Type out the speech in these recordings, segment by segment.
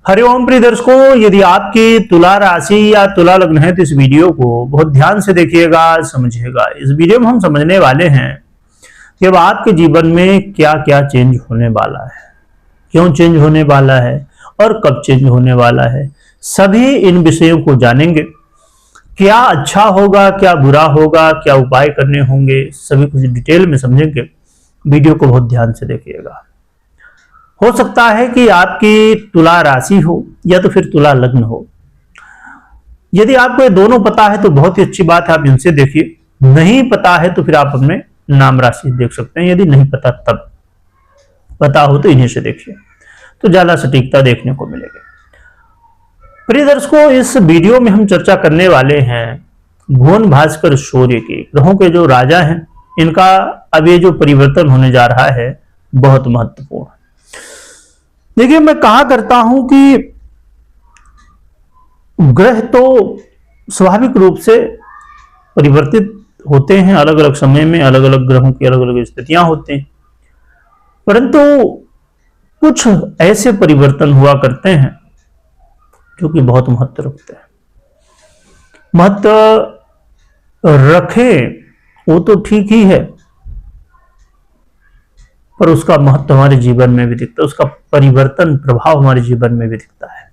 हरिओम प्रिय दर्शकों, यदि आपकी तुला राशि या तुला लग्न है तो इस वीडियो को बहुत ध्यान से देखिएगा, समझिएगा। इस वीडियो में हम समझने वाले हैं कि अब आपके जीवन में क्या क्या चेंज होने वाला है, क्यों चेंज होने वाला है और कब चेंज होने वाला है। सभी इन विषयों को जानेंगे। क्या अच्छा होगा, क्या बुरा होगा, क्या उपाय करने होंगे, सभी कुछ डिटेल में समझेंगे। वीडियो को बहुत ध्यान से देखिएगा। हो सकता है कि आपकी तुला राशि हो या तो फिर तुला लग्न हो। यदि आपको ये दोनों पता है तो बहुत ही अच्छी बात है, आप इनसे देखिए। नहीं पता है तो फिर आप अपने नाम राशि देख सकते हैं। यदि नहीं पता तब, पता हो तो इन्हीं से देखिए, तो ज्यादा सटीकता देखने को मिलेगी। प्रिय दर्शकों, इस वीडियो में हम चर्चा करने वाले हैं भुवन भास्कर सूर्य के, ग्रहों के जो राजा हैं, इनका अब ये जो परिवर्तन होने जा रहा है बहुत महत्वपूर्ण है। देखिए, मैं कहा करता हूं कि ग्रह तो स्वाभाविक रूप से परिवर्तित होते हैं, अलग अलग समय में अलग अलग ग्रहों की अलग अलग स्थितियां होती हैं, परंतु कुछ ऐसे परिवर्तन हुआ करते हैं जो कि बहुत महत्व रखते हैं। महत्व रखे वो तो ठीक ही है, पर उसका महत्व हमारे जीवन में भी दिखता है, उसका परिवर्तन प्रभाव हमारे जीवन में भी दिखता है।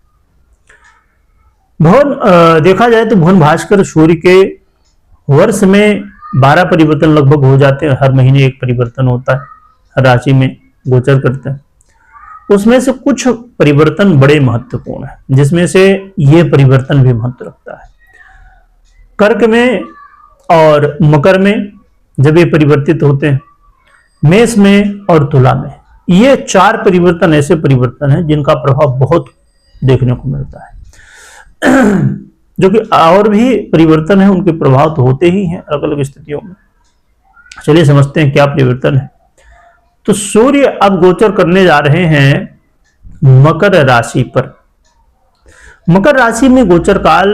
भुवन देखा जाए तो भुवन भास्कर सूर्य के वर्ष में 12 परिवर्तन लगभग हो जाते हैं। हर महीने एक परिवर्तन होता है, हर राशि में गोचर करते हैं। उसमें से कुछ परिवर्तन बड़े महत्वपूर्ण है, जिसमें से ये परिवर्तन भी महत्व रखता है। कर्क में और मकर में जब ये परिवर्तित होते हैं, मेष में और तुला में, ये 4 परिवर्तन ऐसे परिवर्तन हैं जिनका प्रभाव बहुत देखने को मिलता है। जो कि और भी परिवर्तन है, उनके प्रभाव तो होते ही हैं अलग अलग स्थितियों में। चलिए समझते हैं क्या परिवर्तन है। तो सूर्य अब गोचर करने जा रहे हैं मकर राशि पर। मकर राशि में गोचर काल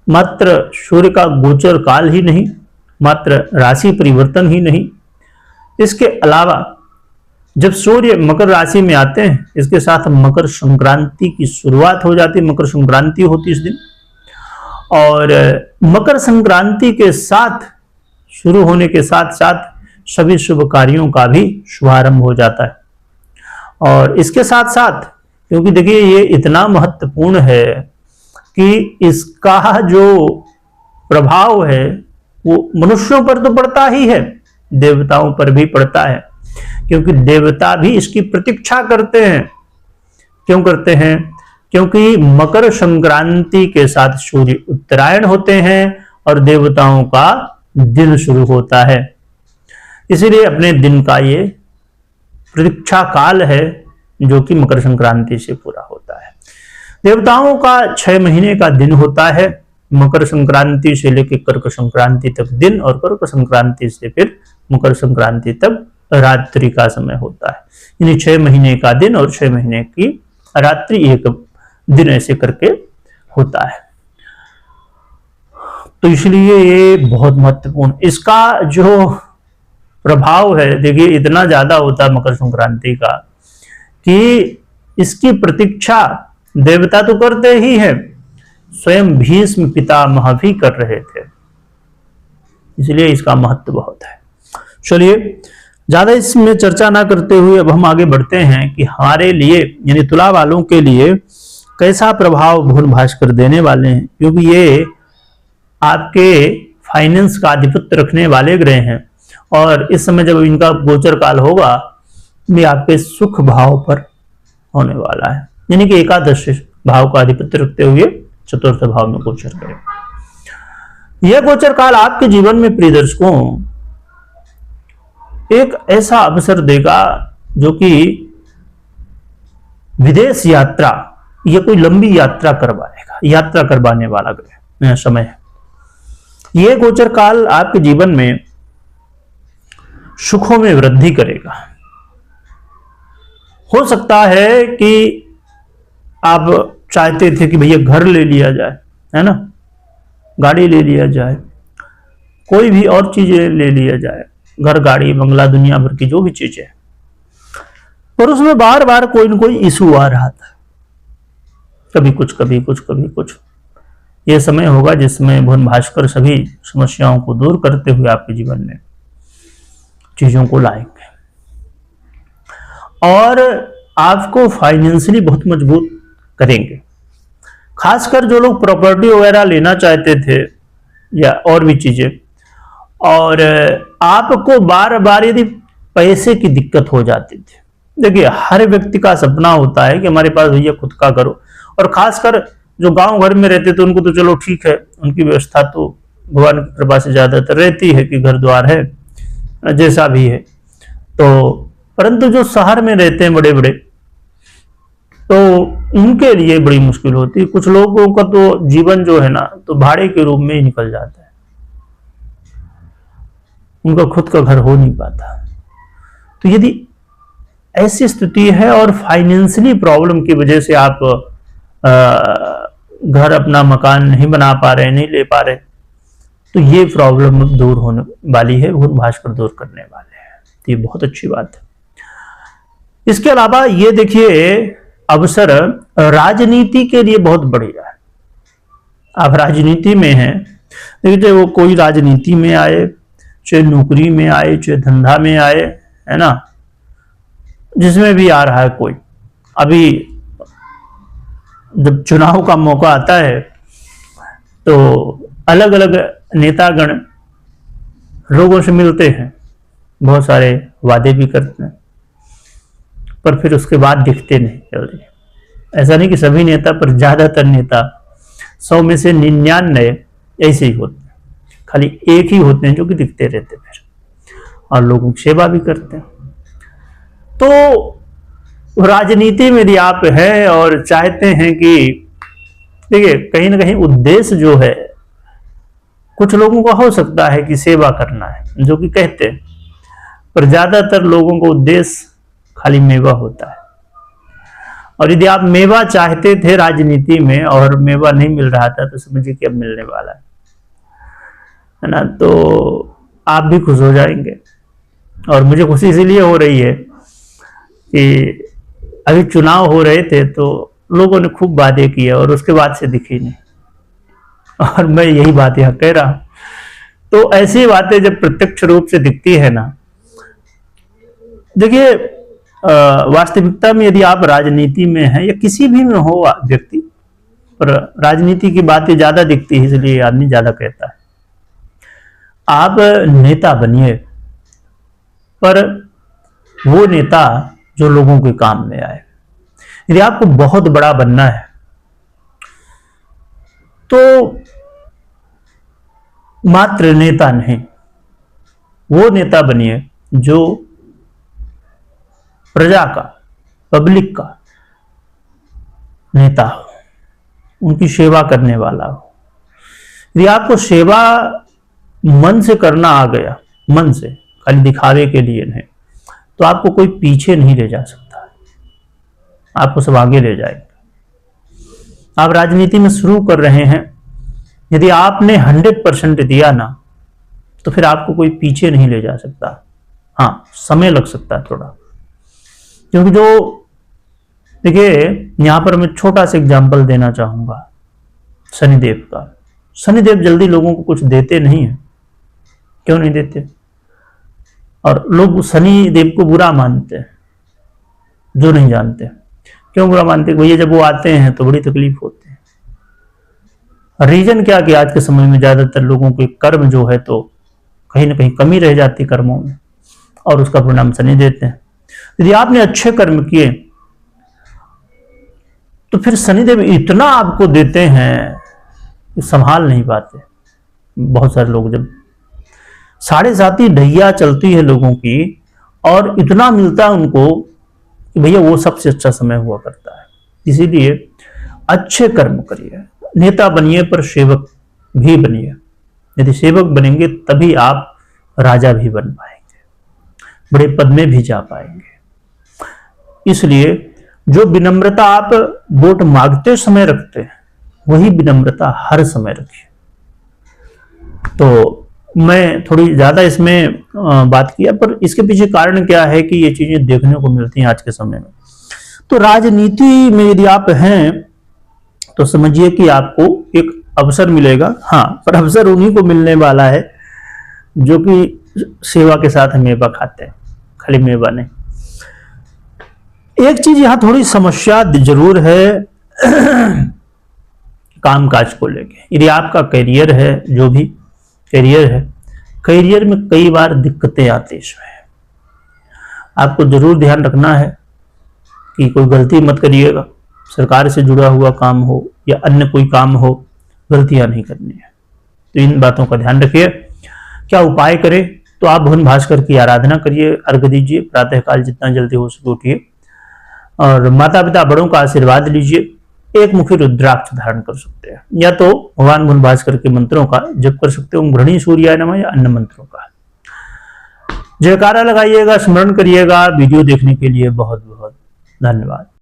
मात्र सूर्य का गोचर काल ही नहीं, मात्र राशि परिवर्तन ही नहीं, इसके अलावा जब सूर्य मकर राशि में आते हैं, इसके साथ मकर संक्रांति की शुरुआत हो जाती है। मकर संक्रांति होती है इस दिन, और मकर संक्रांति के साथ शुरू होने के साथ साथ सभी शुभ कार्यों का भी शुभारंभ हो जाता है। और इसके साथ साथ, क्योंकि देखिए ये इतना महत्वपूर्ण है कि इसका जो प्रभाव है वो मनुष्यों पर तो पड़ता ही है, देवताओं पर भी पड़ता है, क्योंकि देवता भी इसकी प्रतीक्षा करते हैं। क्यों करते हैं? क्योंकि मकर संक्रांति के साथ सूर्य उत्तरायण होते हैं और देवताओं का दिन शुरू होता है। इसीलिए अपने दिन का ये प्रतीक्षा काल है जो कि मकर संक्रांति से पूरा होता है। देवताओं का 6 महीने का दिन होता है, मकर संक्रांति से लेकर कर्क संक्रांति तक दिन, और कर्क संक्रांति से फिर मकर संक्रांति तक रात्रि का समय होता है। यानी 6 महीने का दिन और 6 महीने की रात्रि, एक दिन ऐसे करके होता है। तो इसलिए ये बहुत महत्वपूर्ण, इसका जो प्रभाव है देखिए इतना ज्यादा होता है मकर संक्रांति का कि इसकी प्रतीक्षा देवता तो करते ही हैं, स्वयं भीष्म पितामह भी कर रहे थे। इसलिए इसका महत्व बहुत है। चलिए ज्यादा इसमें चर्चा ना करते हुए अब हम आगे बढ़ते हैं कि हमारे लिए यानी तुला वालों के लिए कैसा प्रभाव भुवन भास्कर देने वाले हैं, क्योंकि ये आपके फाइनेंस का आधिपत्य रखने वाले ग्रह हैं। और इस समय जब इनका गोचर काल होगा, ये आपके सुख भाव पर होने वाला है, यानी कि एकादश भाव का आधिपत्य रखते हुए चतुर्थ भाव में गोचर करें। यह गोचर काल आपके जीवन में प्रिय दर्शकों एक ऐसा अवसर देगा जो कि विदेश यात्रा या कोई लंबी यात्रा करवाएगा, यात्रा करवाने वाला ग्रह समय है। यह गोचर काल आपके जीवन में सुखों में वृद्धि करेगा। हो सकता है कि आप चाहते थे कि भैया घर ले लिया जाए, है ना, गाड़ी ले लिया जाए, कोई भी और चीजें ले लिया जाए, घर गाड़ी बंगला दुनिया भर की जो भी चीजें, पर उसमें बार बार कोई न कोई इशू आ रहा था। कभी कुछ कभी कुछ कभी कुछ। ये समय होगा जिसमें भुवन भास्कर सभी समस्याओं को दूर करते हुए आपके जीवन में चीजों को लाएंगे और आपको फाइनेंशियली बहुत मजबूत करेंगे। खासकर जो लोग प्रॉपर्टी वगैरह लेना चाहते थे या और भी चीजें, और आपको बार बार यदि पैसे की दिक्कत हो जाती थी। देखिए, हर व्यक्ति का सपना होता है कि हमारे पास भैया खुद का करो, और खासकर जो गांव घर में रहते थे उनको तो चलो ठीक है, उनकी व्यवस्था तो भगवान की कृपा से ज्यादातर रहती है कि घर द्वार है जैसा भी है। तो परंतु जो शहर में रहते हैं बड़े बड़े, तो उनके लिए बड़ी मुश्किल होती है। कुछ लोगों का तो जीवन जो है ना, तो भाड़े के रूप में ही निकल जाता है, उनका खुद का घर हो नहीं पाता। तो यदि ऐसी स्थिति है और फाइनेंशियली प्रॉब्लम की वजह से आप घर अपना मकान नहीं बना पा रहे, नहीं ले पा रहे, तो ये प्रॉब्लम दूर होने वाली है, भुवन भास्कर दूर करने वाले हैं। तो ये बहुत अच्छी बात है। इसके अलावा ये देखिए, अवसर राजनीति के लिए बहुत बढ़िया है। आप राजनीति में हैं, देखिए वो कोई राजनीति में आए, चाहे नौकरी में आए, चाहे धंधा में आए, है ना, जिसमें भी आ रहा है कोई। अभी जब चुनाव का मौका आता है तो अलग अलग नेतागण लोगों से मिलते हैं, बहुत सारे वादे भी करते हैं, पर फिर उसके बाद दिखते नहीं जल्दी। ऐसा नहीं कि सभी नेता, पर ज्यादातर नेता 100 में से 99 ऐसे ही होते हैं, खाली एक ही होते हैं जो कि दिखते रहते फिर, और लोगों की सेवा भी करते हैं। तो राजनीति में यदि आप हैं और चाहते हैं कि, देखिए कहीं ना कहीं उद्देश्य जो है, कुछ लोगों का हो सकता है कि सेवा करना है जो कि कहते हैं, पर ज्यादातर लोगों का उद्देश्य खाली मेवा होता है। और यदि आप मेवा चाहते थे राजनीति में और मेवा नहीं मिल रहा था, तो समझिए कि अब मिलने वाला है ना, तो आप भी खुश हो जाएंगे। और मुझे खुशी इसीलिए हो रही है कि अभी चुनाव हो रहे थे तो लोगों ने खूब वादे किए और उसके बाद से दिखी नहीं, और मैं यही बात यहाँ कह रहा हूं। तो ऐसी बातें जब प्रत्यक्ष रूप से दिखती है ना, देखिए वास्तविकता में यदि आप राजनीति में हैं या किसी भी में हो व्यक्ति, पर राजनीति की बातें ज्यादा दिखती है इसलिए आदमी ज्यादा कहता है। आप नेता बनिए, पर वो नेता जो लोगों के काम में आए। यदि आपको बहुत बड़ा बनना है तो मात्र नेता नहीं, वो नेता बनिए जो प्रजा का, पब्लिक का नेता हो, उनकी सेवा करने वाला हो। यदि आपको सेवा मन से करना आ गया, मन से, खाली दिखावे के लिए नहीं, तो आपको कोई पीछे नहीं ले जा सकता है, आपको सब आगे ले जाएंगे। आप राजनीति में शुरू कर रहे हैं, यदि आपने 100% दिया ना, तो फिर आपको कोई पीछे नहीं ले जा सकता। हाँ, समय लग सकता है थोड़ा, क्योंकि जो, देखिए यहां पर मैं छोटा सा एग्जाम्पल देना चाहूंगा शनिदेव का। शनिदेव जल्दी लोगों को कुछ देते नहीं है। क्यों नहीं देते? और लोग शनि देव को बुरा मानते हैं, जो नहीं जानते। क्यों बुरा मानते? भैया जब वो आते हैं तो बड़ी तकलीफ होती है। रीजन क्या कि आज के समय में ज्यादातर लोगों के कर्म जो है तो कहीं ना कहीं कमी रह जाती कर्मों में, और उसका परिणाम शनि देते हैं। यदि आपने अच्छे कर्म किए तो फिर शनिदेव इतना आपको देते हैं कि संभाल नहीं पाते। बहुत सारे लोग, जब 7.5 ढैया चलती है लोगों की और इतना मिलता है उनको कि भैया वो सबसे अच्छा समय हुआ करता है। इसीलिए अच्छे कर्म करिए, नेता बनिए पर सेवक भी बनिए। यदि सेवक बनेंगे तभी आप राजा भी बन पाएंगे, बड़े पद में भी जा पाएंगे। इसलिए जो विनम्रता आप वोट मांगते समय रखते हैं, वही विनम्रता हर समय रखिए। तो मैं थोड़ी ज्यादा इसमें बात किया, पर इसके पीछे कारण क्या है कि ये चीजें देखने को मिलती हैं आज के समय में। तो राजनीति में यदि आप हैं तो समझिए कि आपको एक अवसर मिलेगा। हाँ, पर अवसर उन्हीं को मिलने वाला है जो कि सेवा के साथ मेवा खाते हैं, खाली मेवा नहीं। एक चीज यहां थोड़ी समस्या जरूर है कामकाज को लेके। यदि आपका करियर है, जो भी करियर है, करियर में कई बार दिक्कतें आती हैं। आपको जरूर ध्यान रखना है कि कोई गलती मत करिएगा। सरकार से जुड़ा हुआ काम हो या अन्य कोई काम हो, गलतियां नहीं करनी है। तो इन बातों का ध्यान रखिए। क्या उपाय करें? तो आप भुवन भास्कर की आराधना करिए, अर्घ दीजिए, प्रातःकाल जितना जल्दी हो सके उठिए और माता पिता बड़ों का आशीर्वाद लीजिए। एक मुखी रुद्राक्ष धारण कर सकते हैं, या तो भगवान भुवन भास्कर के मंत्रों का जप कर सकते हो, घृणी सूर्याय नमः, या अन्य मंत्रों का जयकारा लगाइएगा, स्मरण करिएगा। वीडियो देखने के लिए बहुत बहुत धन्यवाद।